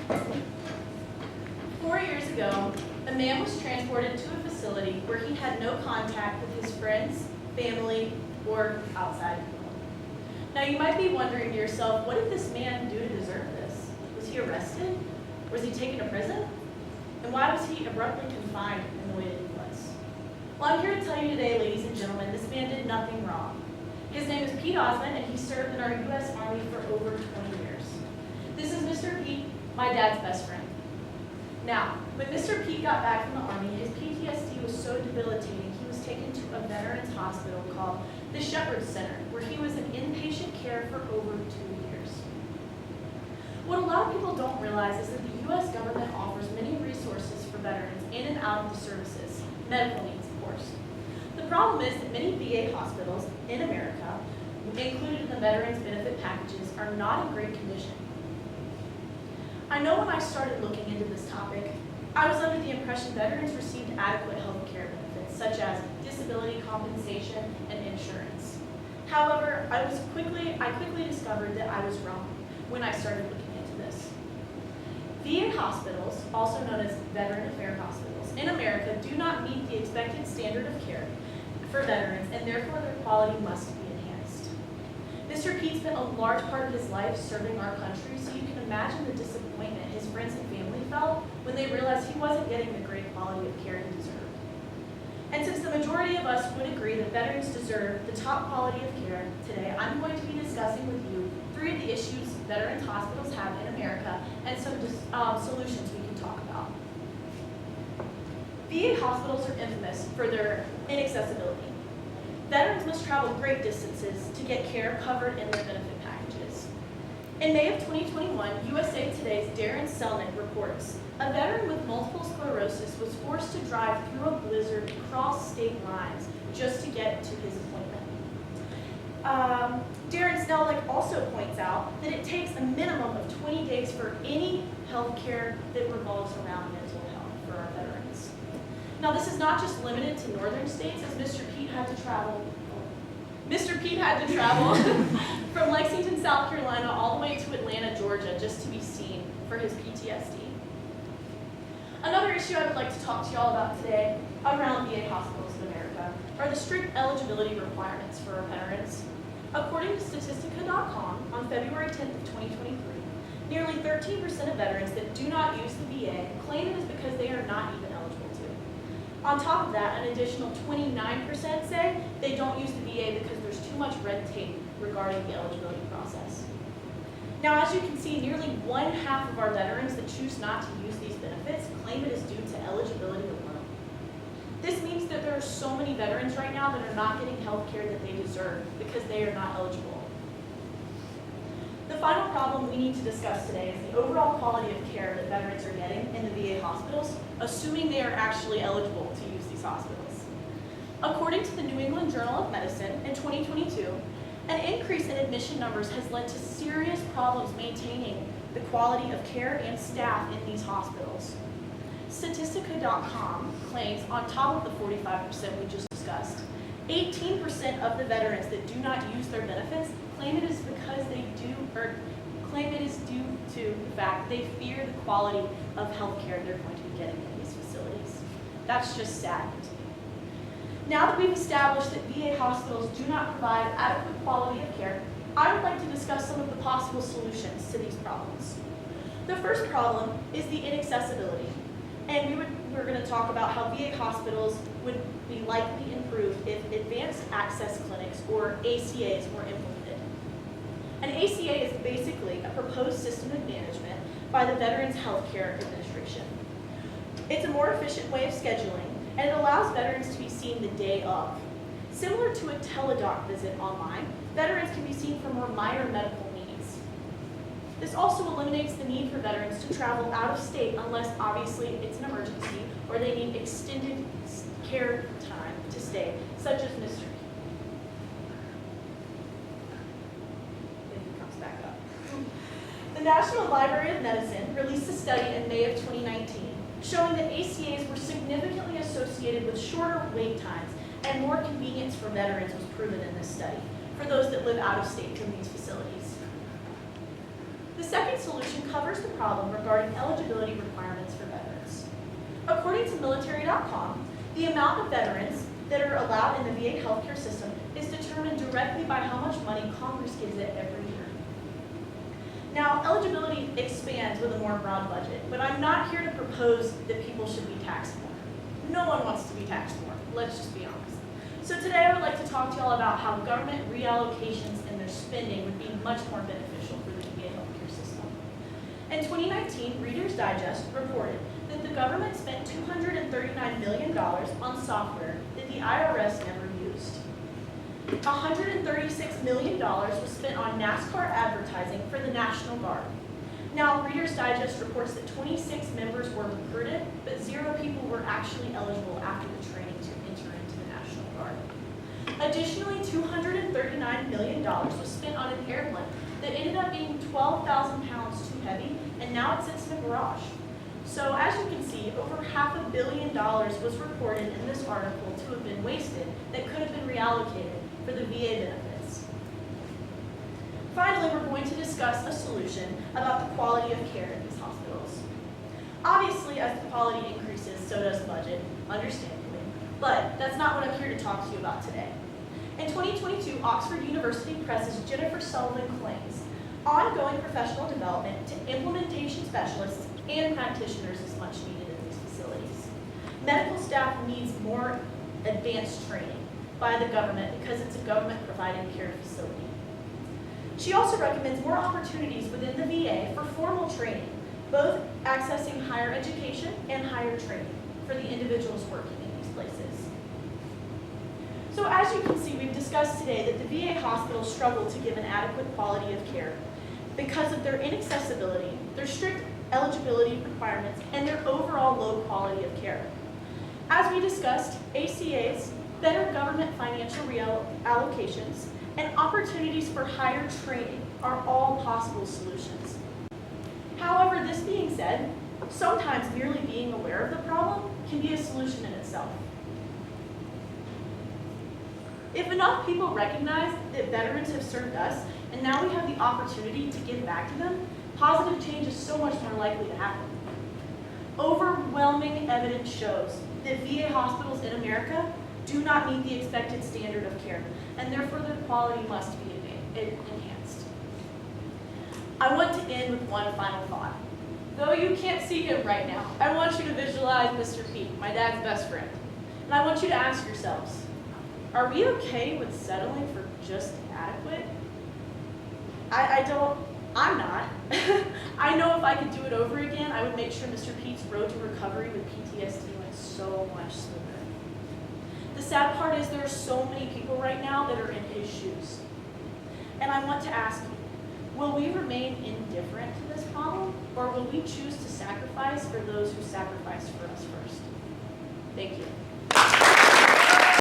4 years ago, a man was transported to a facility where he had no contact with his friends, family, or outside world. Now you might be wondering to yourself, what did this man do to deserve this? Was he arrested? Was he taken to prison? And why was he abruptly confined in the way that he was? Well, I'm here to tell you today, ladies and gentlemen, this man did nothing wrong. His name is Pete Osmond, and he served in our U.S. Army for over 20 years. This is Mr. Pete, my dad's best friend. Now, when Mr. Pete got back from the Army, his PTSD was so debilitating, he was taken to a veterans hospital called the Shepherd Center, where he was in inpatient care for over 2 years. What a lot of people don't realize is that the U.S. government offers many resources for veterans in and out of the services, medical needs, of course. The problem is that many VA hospitals in America, included in the veterans benefit packages, are not in great condition. I know when I started looking into this topic, I was under the impression veterans received adequate health care benefits, such as disability compensation and insurance. However, I quickly discovered that I was wrong when I started looking into this. VA hospitals, also known as Veteran Affairs hospitals, in America do not meet the expected standard of care for veterans, and therefore their quality must be enhanced. Mr. Pete spent a large part of his life serving our country, so you can imagine the disappointment his friends and family felt when they realized he wasn't getting the great quality of care he deserved. And since the majority of us would agree that veterans deserve the top quality of care today, I'm going to be discussing with you 3 of the issues veterans hospitals have in America and some solutions we can talk about. VA hospitals are infamous for their inaccessibility. Veterans must travel great distances to get care covered in their benefit packages. In May of 2021, USA Today's Darren Selnick reports, a veteran with multiple sclerosis was forced to drive through a blizzard across state lines just to get to his appointment. Darren Selnick also points out that it takes a minimum of 20 days for any health care that revolves around mental health for our veterans. Now, this is not just limited to northern states, as Mr. Pete had to travel from Lexington, South Carolina, all the way to Atlanta, Georgia, just to be seen for his PTSD. Another issue I would like to talk to you all about today around VA hospitals in America are the strict eligibility requirements for our veterans. According to Statistica.com, on February 10th of 2023, nearly 13% of veterans that do not use the VA claim it is because they are not even eligible to. On top of that, an additional 29% say they don't use the VA because there's too much red tape regarding the eligibility process. Now, as you can see, nearly 1/2 of our veterans that choose not to use these benefits claim it is due to eligibility alone. This means that there are so many veterans right now that are not getting health care that they deserve because they are not eligible. The final problem we need to discuss today is the overall quality of care that veterans are getting in the VA hospitals, assuming they are actually eligible to use these hospitals. According to the New England Journal of Medicine, in 2022, an increase in admission numbers has led to serious problems maintaining the quality of care and staff in these hospitals. Statistica.com claims, on top of the 45% we just discussed, 18% of the veterans that do not use their benefits claim it is because they do, or claim it is due to the fact they fear the quality of health care they're going to be getting in these facilities. That's just sad to me. Now that we've established that VA hospitals do not provide adequate quality of care, I would like to discuss some of the possible solutions to these problems. The first problem is the inaccessibility, and we're going to talk about how VA hospitals would be likely improved if advanced access clinics, or ACAs, were implemented. An ACA is basically a proposed system of management by the Veterans Health Care Administration. It's a more efficient way of scheduling, and it allows veterans to be seen the day of. Similar to a teledoc visit online, veterans can be seen for more minor medical needs. This also eliminates the need for veterans to travel out of state unless obviously it's an emergency or they need extended care time to stay, such as Mr. If he comes back up. The National Library of Medicine released a study in May of 2019 showing that ACAs were significantly associated with shorter wait times and more convenience for veterans was proven in this study for those that live out of state from these facilities. The second solution covers the problem regarding eligibility requirements for veterans. According to military.com, the amount of veterans that are allowed in the VA healthcare system is determined directly by how much money Congress gives it every year. Now, eligibility expands with a more broad budget, but I'm not here to propose that people should be taxed more. No one wants to be taxed more, let's just be honest. So today I would like to talk to y'all about how government reallocations in their spending would be much more beneficial for the VA healthcare system. In 2019, Reader's Digest reported that the government spent $239 million on software that the IRS never used. $136 million was spent on NASCAR advertising for the National Guard. Now, Reader's Digest reports that 26 members were recruited, but 0 people were actually eligible after the training to enter into the National Guard. Additionally, $239 million was spent on an airplane that ended up being 12,000 pounds too heavy, and now it sits in a garage. So as you can see, over $500 million was reported in this article to have been wasted that could have been reallocated for the VA benefits. Finally, we're going to discuss a solution about the quality of care in these hospitals. Obviously, as the quality increases, so does budget, understandably, but that's not what I'm here to talk to you about today. In 2022, Oxford University Press's Jennifer Sullivan claims ongoing professional development to implementation specialists and practitioners is much needed in these facilities. Medical staff needs more advanced training by the government because it's a government-provided care facility. She also recommends more opportunities within the VA for formal training, both accessing higher education and higher training for the individuals working in these places. So as you can see, we've discussed today that the VA hospitals struggle to give an adequate quality of care because of their inaccessibility, their strict eligibility requirements, and their overall low quality of care. As we discussed, ACAs, better government financial reallocations, and opportunities for higher training are all possible solutions. However, this being said, sometimes merely being aware of the problem can be a solution in itself. If enough people recognize that veterans have served us, and now we have the opportunity to give back to them, positive change is so much more likely to happen. Overwhelming evidence shows that VA hospitals in America do not meet the expected standard of care, and therefore their quality must be enhanced. I want to end with one final thought. Though you can't see him right now, I want you to visualize Mr. Pete, my dad's best friend. And I want you to ask yourselves, are we okay with settling for just adequate? I'm not. I know if I could do it over again, I would make sure Mr. Pete's road to recovery with PTSD went so much smoother. The sad part is there are so many people right now that are in his shoes. And I want to ask you, will we remain indifferent to this problem, or will we choose to sacrifice for those who sacrificed for us first? Thank you.